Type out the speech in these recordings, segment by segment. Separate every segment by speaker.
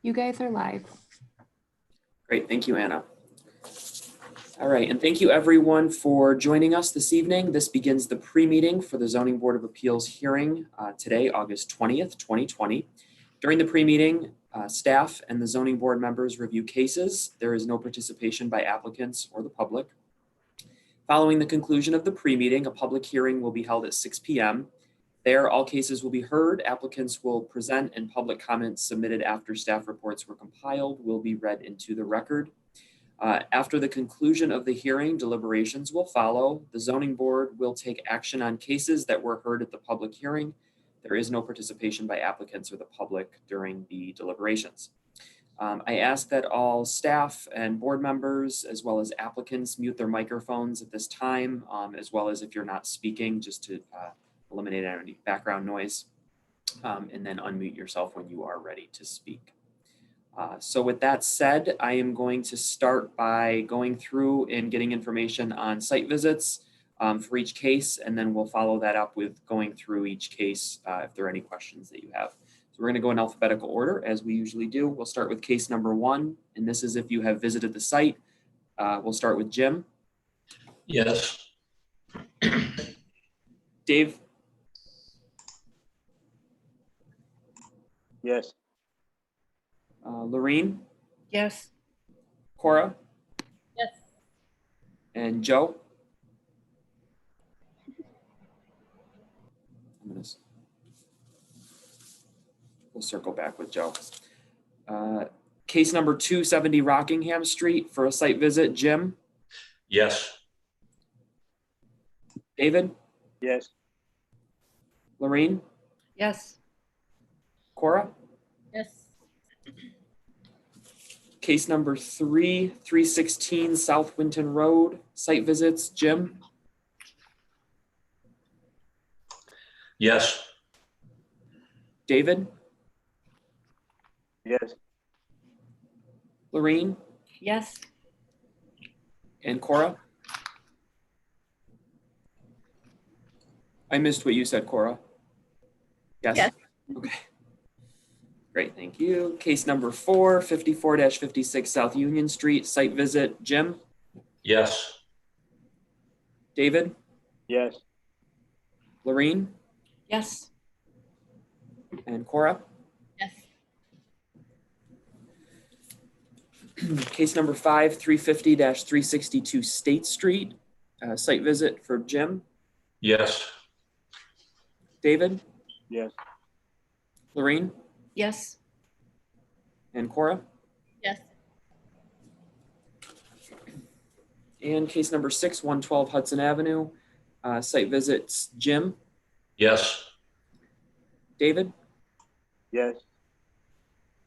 Speaker 1: You guys are live.
Speaker 2: Great, thank you, Anna. All right, and thank you everyone for joining us this evening. This begins the pre-meeting for the Zoning Board of Appeals hearing today, August 20th, 2020. During the pre-meeting, staff and the zoning board members review cases. There is no participation by applicants or the public. Following the conclusion of the pre-meeting, a public hearing will be held at 6 p.m. There, all cases will be heard. Applicants will present and public comments submitted after staff reports were compiled will be read into the record. After the conclusion of the hearing, deliberations will follow. The zoning board will take action on cases that were heard at the public hearing. There is no participation by applicants or the public during the deliberations. I ask that all staff and board members, as well as applicants, mute their microphones at this time, as well as if you're not speaking, just to eliminate any background noise, and then unmute yourself when you are ready to speak. So with that said, I am going to start by going through and getting information on site visits for each case, and then we'll follow that up with going through each case if there are any questions that you have. So we're going to go in alphabetical order as we usually do. We'll start with case number 1, and this is if you have visited the site. We'll start with Jim.
Speaker 3: Yes.
Speaker 2: Dave.
Speaker 4: Yes.
Speaker 2: Lorene.
Speaker 5: Yes.
Speaker 2: Cora.
Speaker 5: Yes.
Speaker 2: And Joe. We'll circle back with Joe. Case number 270 Rockingham Street for a site visit. Jim.
Speaker 3: Yes.
Speaker 2: David.
Speaker 4: Yes.
Speaker 2: Lorene.
Speaker 5: Yes.
Speaker 2: Cora.
Speaker 5: Yes.
Speaker 2: Case number 316 South Winton Road, site visits. Jim.
Speaker 3: Yes.
Speaker 2: David.
Speaker 4: Yes.
Speaker 2: Lorene.
Speaker 5: Yes.
Speaker 2: And Cora. I missed what you said, Cora. Yes.
Speaker 5: Yes.
Speaker 2: Okay. Great, thank you. Case number 4, 54-56 South Union Street, site visit. Jim.
Speaker 3: Yes.
Speaker 2: David.
Speaker 4: Yes.
Speaker 2: Lorene.
Speaker 5: Yes.
Speaker 2: And Cora.
Speaker 5: Yes.
Speaker 2: Case number 5, 350-362 State Street, site visit for Jim.
Speaker 3: Yes.
Speaker 2: David.
Speaker 4: Yes.
Speaker 2: Lorene.
Speaker 5: Yes.
Speaker 2: And Cora.
Speaker 5: Yes.
Speaker 2: And case number 6, 112 Hudson Avenue, site visits. Jim.
Speaker 3: Yes.
Speaker 2: David.
Speaker 4: Yes.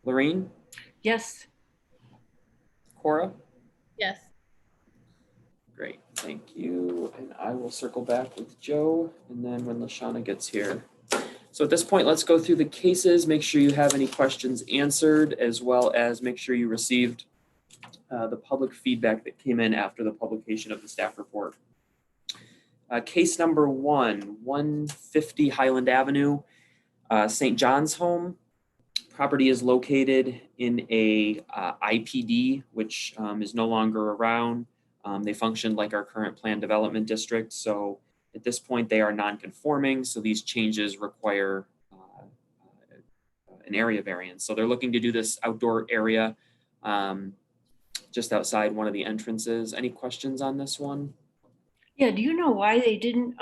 Speaker 2: Lorene.
Speaker 5: Yes.
Speaker 2: Cora.
Speaker 5: Yes.
Speaker 2: Great, thank you. And I will circle back with Joe, and then when LaShawna gets here. So at this point, let's go through the cases, make sure you have any questions answered, as well as make sure you received the public feedback that came in after the publication of the staff report. Case number 1, 150 Highland Avenue, St. John's Home. Property is located in a IPD, which is no longer around. They functioned like our current planned development district. So at this point, they are non-conforming. So these changes require an area variance. So they're looking to do this outdoor area just outside one of the entrances. Any questions on this one?
Speaker 5: Yeah, do you know why they didn't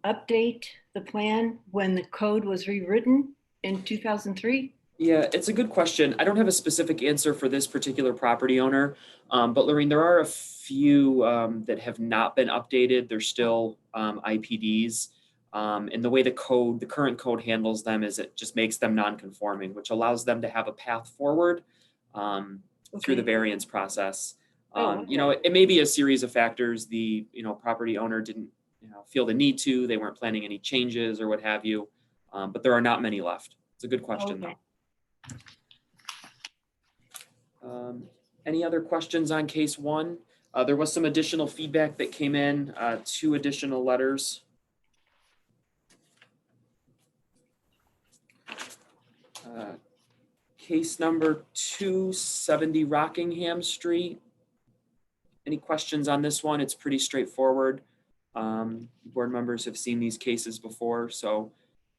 Speaker 5: update the plan when the code was rewritten in 2003?
Speaker 2: Yeah, it's a good question. I don't have a specific answer for this particular property owner, but Lorene, there are a few that have not been updated. They're still IPDs. And the way the current code handles them is it just makes them non-conforming, which allows them to have a path forward through the variance process.
Speaker 5: Okay.
Speaker 2: You know, it may be a series of factors. The property owner didn't feel the need to. They weren't planning any changes or what have you. But there are not many left. It's a good question,
Speaker 5: Okay.
Speaker 2: though. Any other questions on case 1? There was some additional feedback that came in, 2 additional letters. Case number 270 Rockingham Street. Any questions on this one? It's pretty straightforward. Board members have seen these cases before, so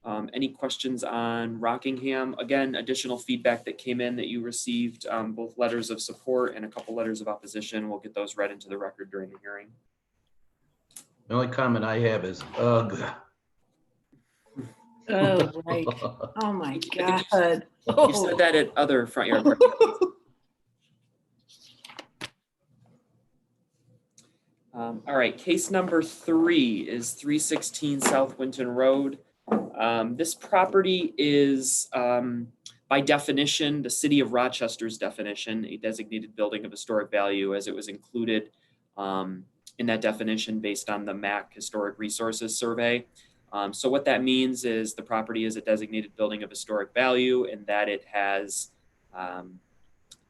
Speaker 2: any questions on Rockingham? Again, additional feedback that came in that you received, both letters of support and a couple letters of opposition. We'll get those read into the record during the hearing.
Speaker 1: The only comment I have is, ugh.
Speaker 5: Oh, right. Oh, my
Speaker 2: I think
Speaker 5: God.
Speaker 2: You said that at other front yard parking. All right, case number 3 is 316 South Winton Road. This property is, by definition, the city of Rochester's definition, a designated building of historic value, as it was included in that definition based on the MAC Historic Resources Survey. So what that means is the property is a designated building of historic value and that it has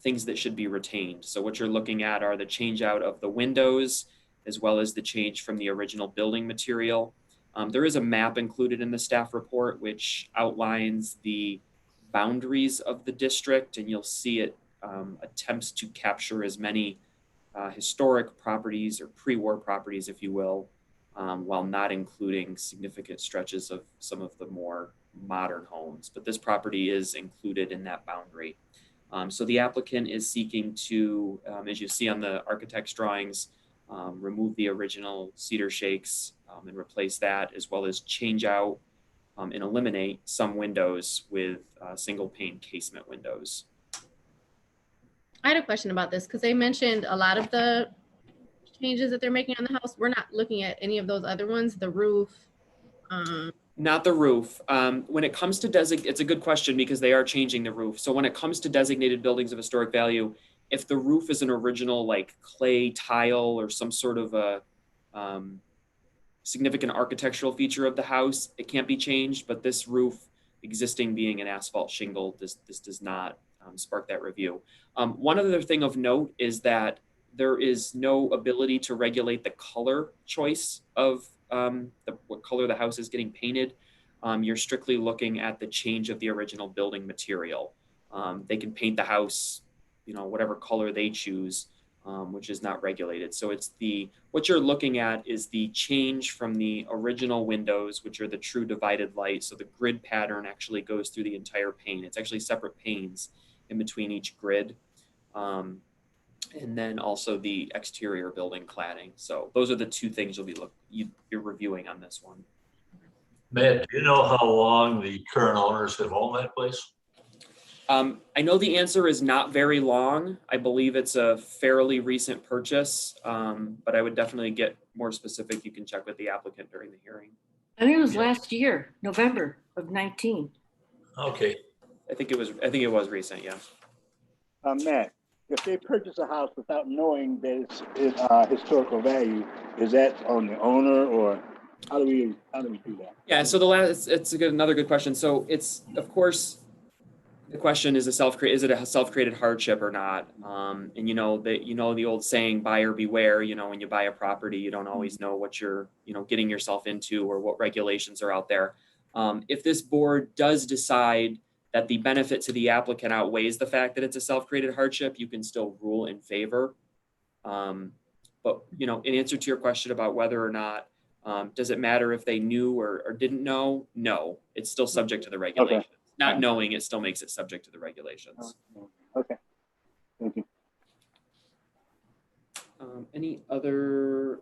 Speaker 2: things that should be retained. So what you're looking at are the change out of the windows, as well as the change from the original building material. There is a map included in the staff report, which outlines the boundaries of the district, and you'll see it attempts to capture as many historic properties or pre-war properties, if you will, while not including significant stretches of some of the more modern homes. But this property is included in that boundary. So the applicant is seeking to, as you see on the architect's drawings, remove the original cedar shakes and replace that, as well as change out and eliminate some windows with single pane casement windows.
Speaker 6: I had a question about this because they mentioned a lot of the changes that they're making on the house. We're not looking at any of those other ones, the roof.
Speaker 2: Not the roof. When it comes to it's a good question because they are changing the roof. So when it comes to designated buildings of historic value, if the roof is an original like clay tile or some sort of a significant architectural feature of the house, it can't be changed. But this roof, existing being an asphalt shingle, this does not spark that review. One other thing of note is that there is no ability to regulate the color choice of what color the house is getting painted. You're strictly looking at the change of the original building material. They can paint the house, whatever color they choose, which is not regulated. So it's what you're looking at is the change from the original windows, which are the true divided light. So the grid pattern actually goes through the entire pane. It's actually separate panes in between each grid. And then also the exterior building cladding. So those are the two things you're reviewing on this one.
Speaker 3: Matt, do you know how long the current owners have owned that place?
Speaker 2: I know the answer is not very long. I believe it's a fairly recent purchase, but I would definitely get more specific. You can check with the applicant during the hearing.
Speaker 5: I think it was last year, November of 19.
Speaker 3: Okay.
Speaker 2: I think it was recent, yeah.
Speaker 4: Matt, if they purchase a house without knowing that it's historical value, is that on the owner, or how do we do that?
Speaker 2: Yeah, so it's another good question. So it's, of course, the question is is it a self-created hardship or not? And the old saying, buyer beware. When you buy a property, you don't always know what you're getting yourself into or what regulations are out there. If this board does decide that the benefit to the applicant outweighs the fact that it's a self-created hardship, you can still rule in favor. But in answer to your question about whether or not, does it matter if they knew or didn't know? No, it's still subject to the regulations. Okay. Not knowing it still makes it subject to the regulations.
Speaker 4: Okay, thank you.
Speaker 2: Any other?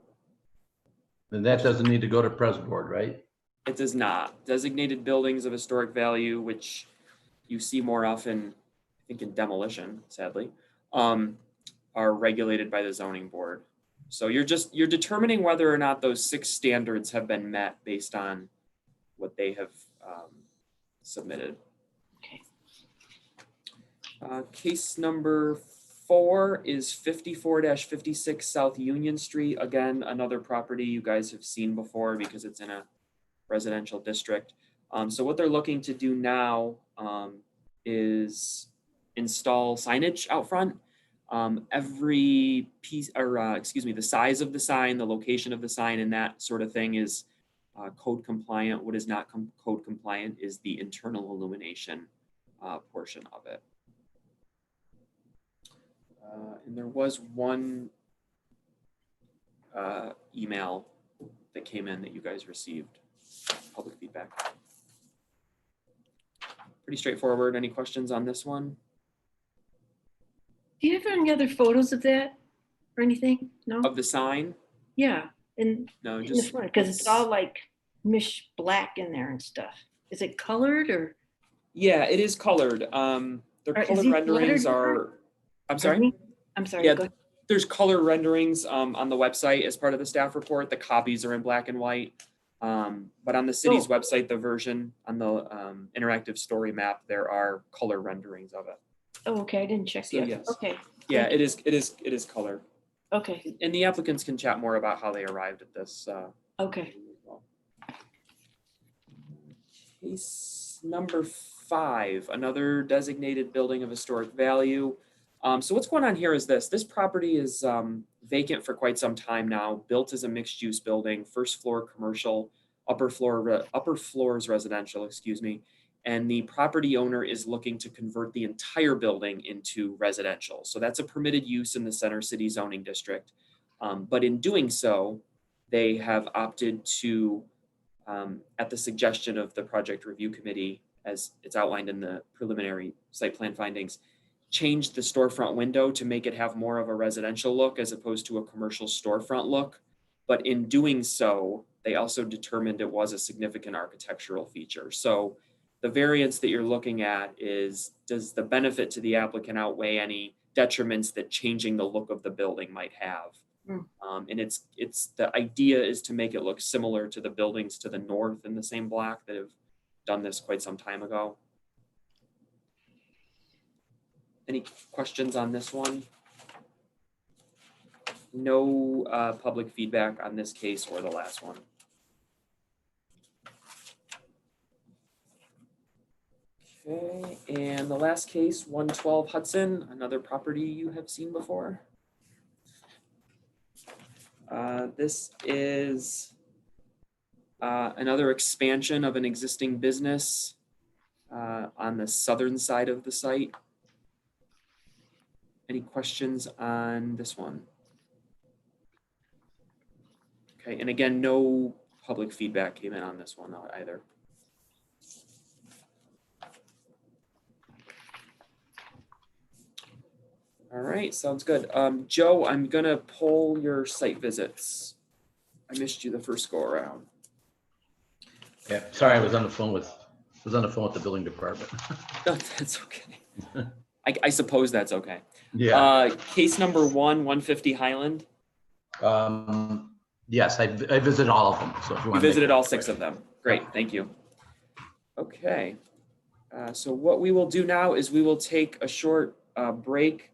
Speaker 1: And that doesn't need to go to press board, right?
Speaker 2: It does not. Designated buildings of historic value, which you see more often, I think, in demolition, sadly, are regulated by the zoning board. So you're determining whether or not those 6 standards have been met based on what they have submitted.
Speaker 5: Okay.
Speaker 2: Case number 4 is 54-56 South Union Street. Again, another property you guys have seen before because it's in a residential district. So what they're looking to do now is install signage out front. Every piece, or the size of the sign, the location of the sign, and that sort of thing is code compliant. What is not code compliant is the internal illumination portion of it. And there was one email that came in that you guys received, public feedback. Pretty straightforward. Any questions on this one?
Speaker 5: Do you have any other photos of that or anything? No?
Speaker 2: Of the sign?
Speaker 5: Yeah, in
Speaker 2: No,
Speaker 5: in the
Speaker 2: just.
Speaker 5: front, because it's all like mish black in there and stuff. Is it colored or?
Speaker 2: Yeah, it is colored. Their
Speaker 5: Or is
Speaker 2: color
Speaker 5: these
Speaker 2: renderings
Speaker 5: lettered
Speaker 2: are, I'm
Speaker 5: Pardon
Speaker 2: sorry?
Speaker 5: me? I'm sorry.
Speaker 2: Yeah,
Speaker 5: go ahead.
Speaker 2: there's color renderings on the website as part of the staff report. The copies are in black and white. But on the city's
Speaker 5: Oh.
Speaker 2: website, the version on the interactive story map, there are color renderings of it.
Speaker 5: Oh, okay, I didn't check
Speaker 2: So,
Speaker 5: yet.
Speaker 2: yes.
Speaker 5: Okay,
Speaker 2: Yeah,
Speaker 5: Thank
Speaker 2: it is color.
Speaker 5: okay,
Speaker 2: And the applicants can chat more about how they arrived at this.
Speaker 5: okay.
Speaker 2: Case number 5, another designated building of historic value. So what's going on here is this property is vacant for quite some time now, built as a mixed use building, first floor commercial, upper floors residential, excuse me. And the property owner is looking to convert the entire building into residential. So that's a permitted use in the Center City zoning district. But in doing so, they have opted to, at the suggestion of the project review committee, as it's outlined in the preliminary site plan findings, change the storefront window to make it have more of a residential look as opposed to a commercial storefront look. But in doing so, they also determined it was a significant architectural feature. So the variance that you're looking at is, does the benefit to the applicant outweigh any detriments that changing the look of the building might have? And it's the idea is to make it look similar to the buildings to the north in the same block that have done this quite some time ago. Any questions on this one? No public feedback on this case or the last one. Okay, and the last case, 112 Hudson, another property you have seen before. This is another expansion of an existing business on the southern side of the site. Any questions on this one? Okay, and again, no public feedback came in on this one either. All right, sounds good. Joe, I'm gonna pull your site visits. I missed you the first go around.
Speaker 1: Yeah, sorry, I was on the phone with the building department.
Speaker 2: No, that's okay. I suppose that's okay.
Speaker 1: Yeah.
Speaker 2: Case number 150 Highland.
Speaker 1: Yes, I visited all of them. So if you
Speaker 2: You
Speaker 1: want to
Speaker 2: visited
Speaker 1: make-
Speaker 2: all 6 of them. Great, thank you. Okay. So what we will do now is we will take a short break,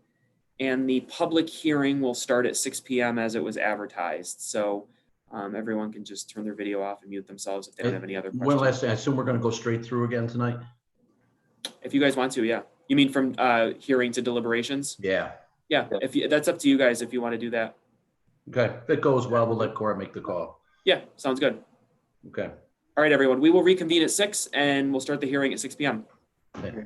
Speaker 2: and the public hearing will start at 6 p.m. as it was advertised. So everyone can just turn their video off and mute themselves if they don't have any other questions.
Speaker 1: One last thing, I assume we're going to go straight through again tonight?
Speaker 2: If you guys want to, yeah. You mean from hearing to deliberations?
Speaker 1: Yeah.
Speaker 2: Yeah, that's up to you guys if you want to do that.
Speaker 1: Okay, if it goes well, we'll let Cora make the call.
Speaker 2: Yeah, sounds good.
Speaker 1: Okay.
Speaker 2: All right, everyone. We will reconvene at 6 and we'll start the hearing at 6 p.m.
Speaker 1: Okay.